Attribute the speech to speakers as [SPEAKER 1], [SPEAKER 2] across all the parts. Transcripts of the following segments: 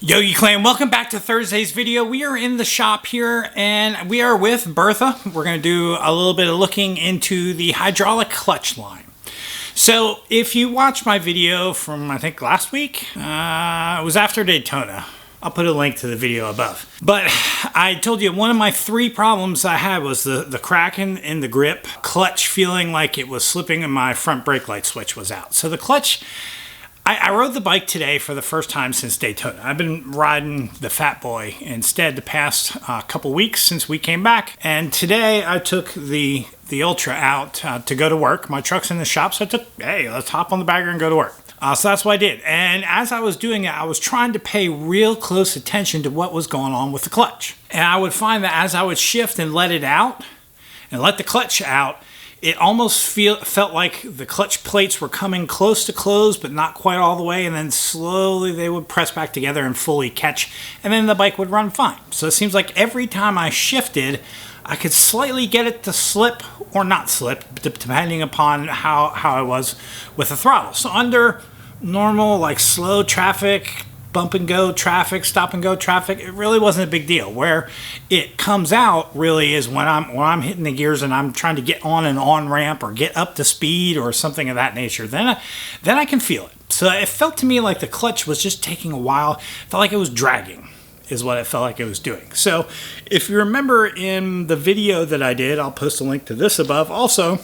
[SPEAKER 1] Yogi Clan, welcome back to Thursday's video. We are in the shop here and we are with Bertha. We're going to do a little bit of looking into the hydraulic clutch line. So if you watched my video from I think last week, it was after Daytona. I'll put a link to the video above. But I told you one of my three problems I had was the cracking in the grip, clutch feeling like it was slipping and my front brake light switch was out. So the clutch, I rode the bike today for the first time since Daytona. I've been riding the Fat Boy instead the past couple weeks since we came back. And today I took the Ultra out to go to work. My truck's in the shop, so I took, hey, let's hop on the bagger and go to work. So that's what I did. And as I was doing it, I was trying to pay real close attention to what was going on with the clutch. And I would find that as I would shift and let it out, and let the clutch out, it almost felt like the clutch plates were coming close to close, but not quite all the way, and then slowly they would press back together and fully catch, and then the bike would run fine. So it seems like every time I shifted, I could slightly get it to slip or not slip, depending upon how I was with the throttle. So under normal, like slow traffic, bump and go traffic, stop and go traffic, it really wasn't a big deal. Where it comes out really is when I'm hitting the gears and I'm trying to get on an on-ramp or get up to speed or something of that nature. Then I can feel it. So it felt to me like the clutch was just taking a while. It felt like it was dragging is what it felt like it was doing. So if you remember in the video that I did, I'll post a link to this above. Also,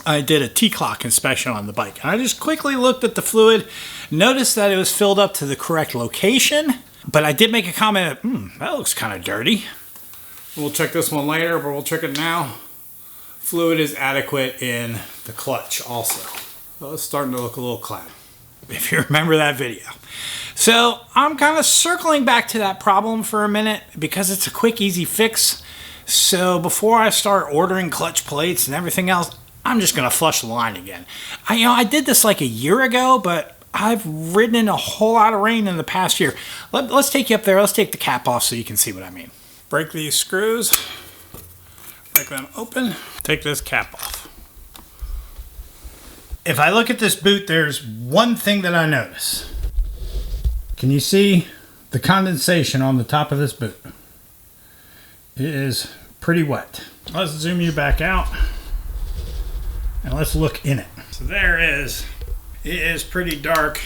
[SPEAKER 1] I did a T-clock inspection on the bike. And I just quickly looked at the fluid, noticed that it was filled up to the correct location, but I did make a comment that looks kind of dirty. We'll check this one later, but we'll check it now. Fluid is adequate in the clutch also. So it's starting to look a little cloudy, if you remember that video. So I'm kind of circling back to that problem for a minute because it's a quick, easy fix. So before I start ordering clutch plates and everything else, I'm just going to flush the line again. I did this like a year ago, but I've ridden in a whole lot of rain in the past year. Let's take you up there. Let's take the cap off so you can see what I mean. Break these screws. Break them open. Take this cap off. If I look at this boot, there's one thing that I notice. Can you see the condensation on the top of this boot? It is pretty wet. Let's zoom you back out. And let's look in it. So there it is pretty dark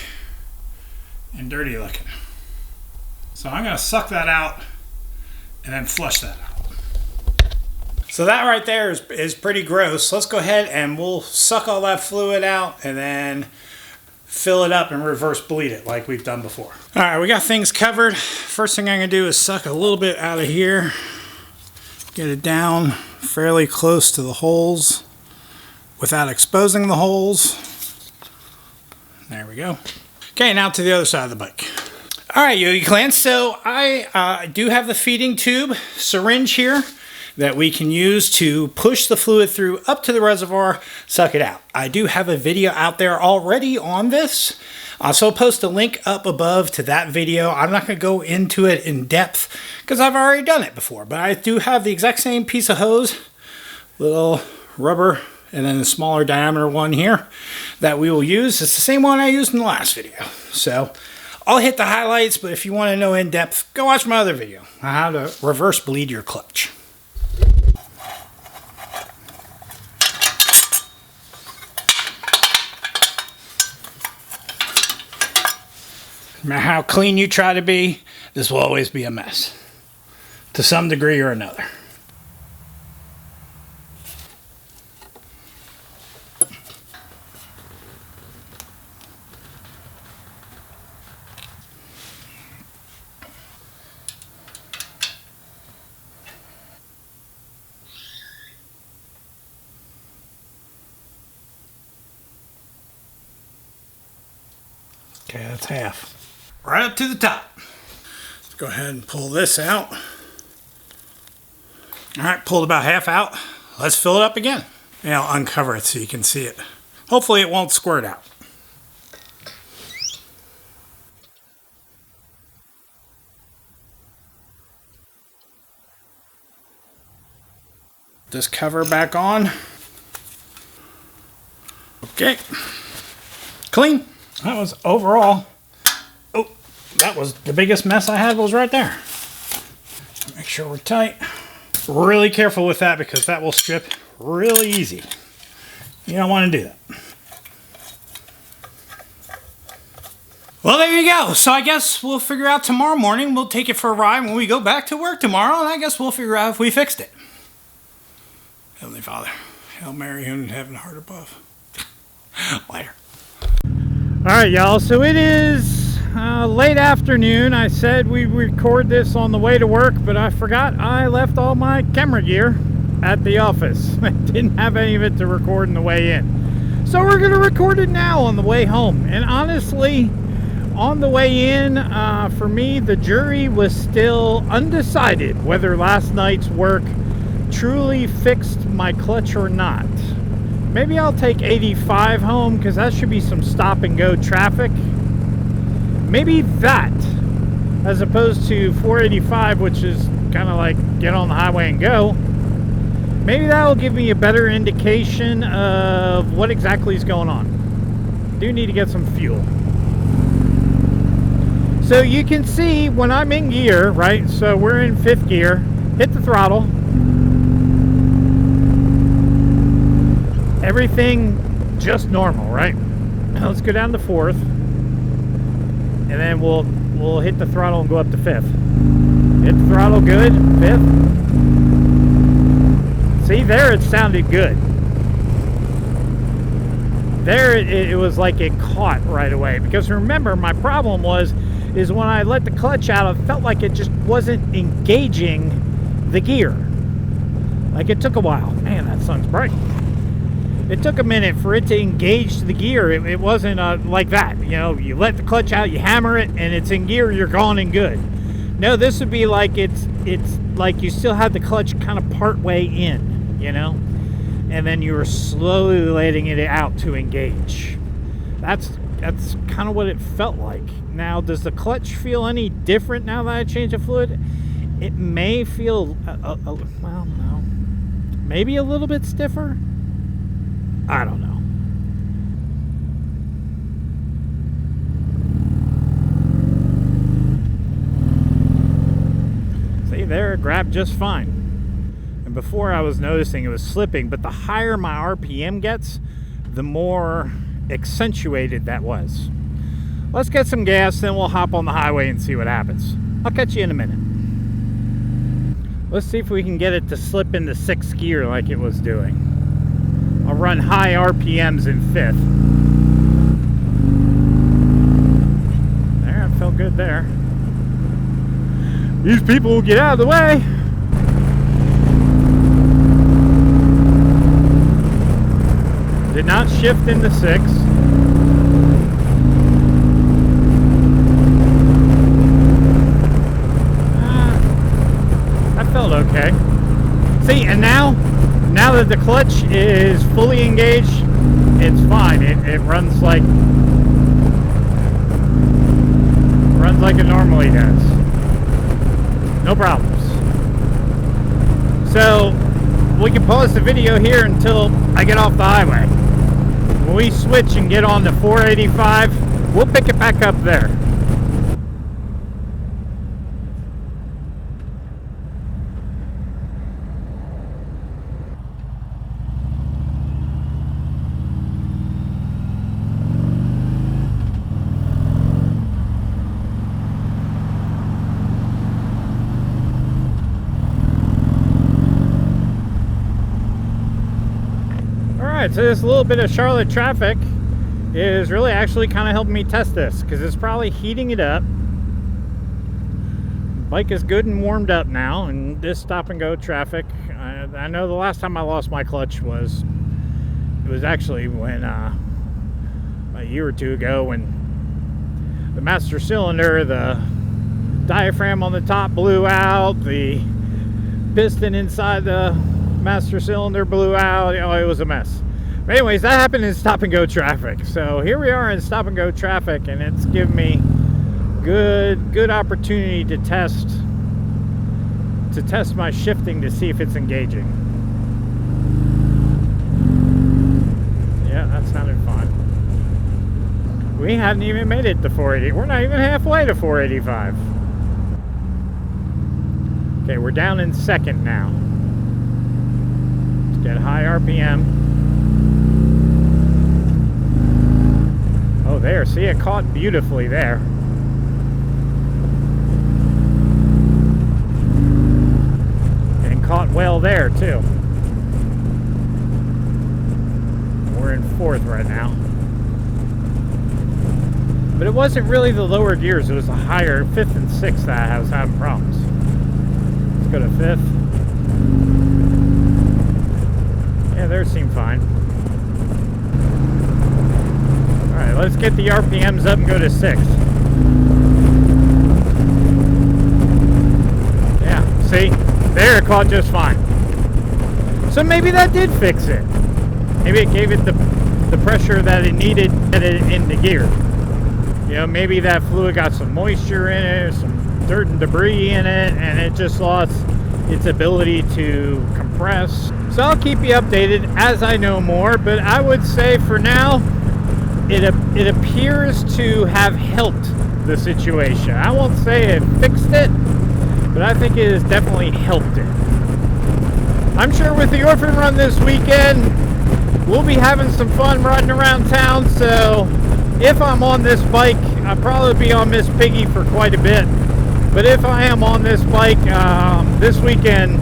[SPEAKER 1] and dirty looking. So I'm gonna suck that out and then flush that out. So that right there is pretty gross. Let's go ahead and we'll suck all that fluid out and then fill it up and reverse bleed it like we've done before. All right, we got things covered. First thing I'm gonna do is suck a little bit out of here, get it down fairly close to the holes without exposing the holes. There we go. Okay, now to the other side of the bike. All right, Yogi Clan, so I do have the feeding tube syringe here that we can use to push the fluid through up to the reservoir, suck it out. I do have a video out there already on this, so I'll post a link up above to that video. I'm not gonna go into it in depth because I've already done it before, but I do have the exact same piece of hose, little rubber, and then a smaller diameter one here that we will use. It's the same one I used in the last video. So I'll hit the highlights, but if you want to know in depth, go watch my other video on how to reverse bleed your clutch. No matter how clean you try to be, this will always be a mess to some degree or another. Okay, that's half. Right up to the top. Let's go ahead and pull this out. All right, pulled about half out. Let's fill it up again. And I'll uncover it so you can see it. Hopefully it won't squirt out. This cover back on. Okay. Clean. That was overall that was the biggest mess I had was right there. Make sure we're tight. Really careful with that because that will strip really easy. You don't want to do that. Well, there you go. So I guess we'll figure out tomorrow morning. We'll take it for a ride when we go back to work tomorrow, and I guess we'll figure out if we fixed it. Heavenly Father, Hail Mary, who in heaven, heart above. Later. All right, y'all. So it is late afternoon. I said we record this on the way to work, but I forgot I left all my camera gear at the office. I didn't have any of it to record on the way in. So we're going to record it now on the way home. And honestly, on the way in, for me, the jury was still undecided whether last night's work truly fixed my clutch or not. Maybe I'll take 85 home because that should be some stop and go traffic. Maybe that, as opposed to 485, which is kind of like get on the highway and go. Maybe that will give me a better indication of what exactly is going on. I do need to get some fuel. So you can see when I'm in gear, right? So we're in 5th gear, hit the throttle. Everything just normal, right? Now let's go down to 4th. And then we'll hit the throttle and go up to 5th. Hit the throttle, good, 5th. See, there it sounded good. There it was like it caught right away. Because remember, my problem is when I let the clutch out, it felt like it just wasn't engaging the gear. Like it took a while. Man, that sun's bright. It took a minute for it to engage the gear. It wasn't like that. You know, you let the clutch out, you hammer it, and it's in gear, you're gone and good. No, this would be like it's like you still had the clutch kind of part way in, you know? And then you were slowly letting it out to engage. That's kind of what it felt like. Now, does the clutch feel any different now that I changed the fluid? It may feel, well, no. Maybe a little bit stiffer? I don't know. See, there it grabbed just fine. And before I was noticing it was slipping, but the higher my RPM gets, the more accentuated that was. Let's get some gas, then we'll hop on the highway and see what happens. I'll catch you in a minute. Let's see if we can get it to slip into 6th gear like it was doing. I'll run high RPMs in 5th. There, it felt good there. These people will get out of the way. Did not shift into 6th. That felt okay. See, and now that the clutch is fully engaged, it's fine. It runs like it normally does. No problems. So we can pause the video here until I get off the highway. When we switch and get on to 485, we'll pick it back up there. Alright, so this little bit of Charlotte traffic is really actually kind of helping me test this because it's probably heating it up. Bike is good and warmed up now, and this stop and go traffic, I know the last time I lost my clutch was actually when a year or two ago, when the master cylinder, the diaphragm on the top blew out, the piston inside the master cylinder blew out. Oh, it was a mess. But anyways, that happened in stop and go traffic. So here we are in stop and go traffic, and it's given me good opportunity to test my shifting to see if it's engaging. Yeah, that sounded fine. We hadn't even made it to 480. We're not even halfway to 485. Okay, we're down in second now. Let's get high RPM. Oh, there. See, it caught beautifully there. And caught well there, too. We're in fourth right now. But it wasn't really the lower gears. It was the higher fifth and sixth that I was having problems. Let's go to fifth. Yeah, theirs seemed fine. Alright, let's get the RPMs up and go to sixth. Yeah, see? There, it caught just fine. So maybe that did fix it. Maybe it gave it the pressure that it needed to get it in the gear. You know, maybe that fluid got some moisture in it, some dirt and debris in it, and it just lost its ability to compress. So I'll keep you updated as I know more, but I would say for now, it appears to have helped the situation. I won't say it fixed it, but I think it has definitely helped it. I'm sure with the orphan run this weekend, we'll be having some fun riding around town, so if I'm on this bike, I'll probably be on Miss Piggy for quite a bit. But if I am on this bike this weekend,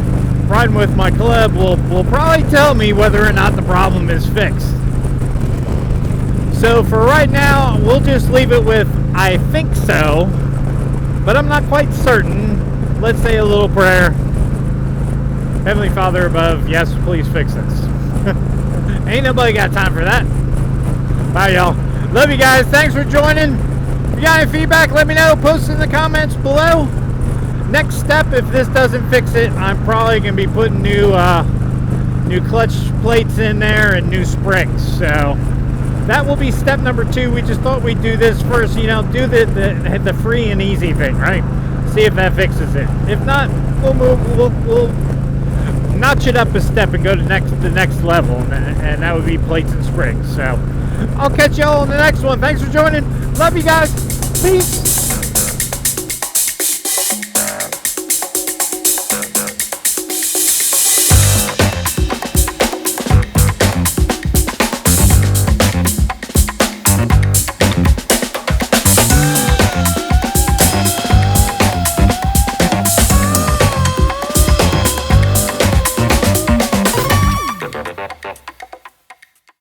[SPEAKER 1] riding with my club will probably tell me whether or not the problem is fixed. So for right now, we'll just leave it with, I think so, but I'm not quite certain. Let's say a little prayer. Heavenly Father above, yes, please fix this. Ain't nobody got time for that. Bye, y'all. Love you guys. Thanks for joining. If you got any feedback, let me know. Post in the comments below. Next step, if this doesn't fix it, I'm probably going to be putting new clutch plates in there and new springs. So that will be step number 2. We just thought we'd do this first, you know, do the free and easy thing, right? See if that fixes it. If not, we'll notch it up a step and go to the next level, and that would be plates and springs. So I'll catch y'all on the next one. Thanks for joining. Love you guys. Peace.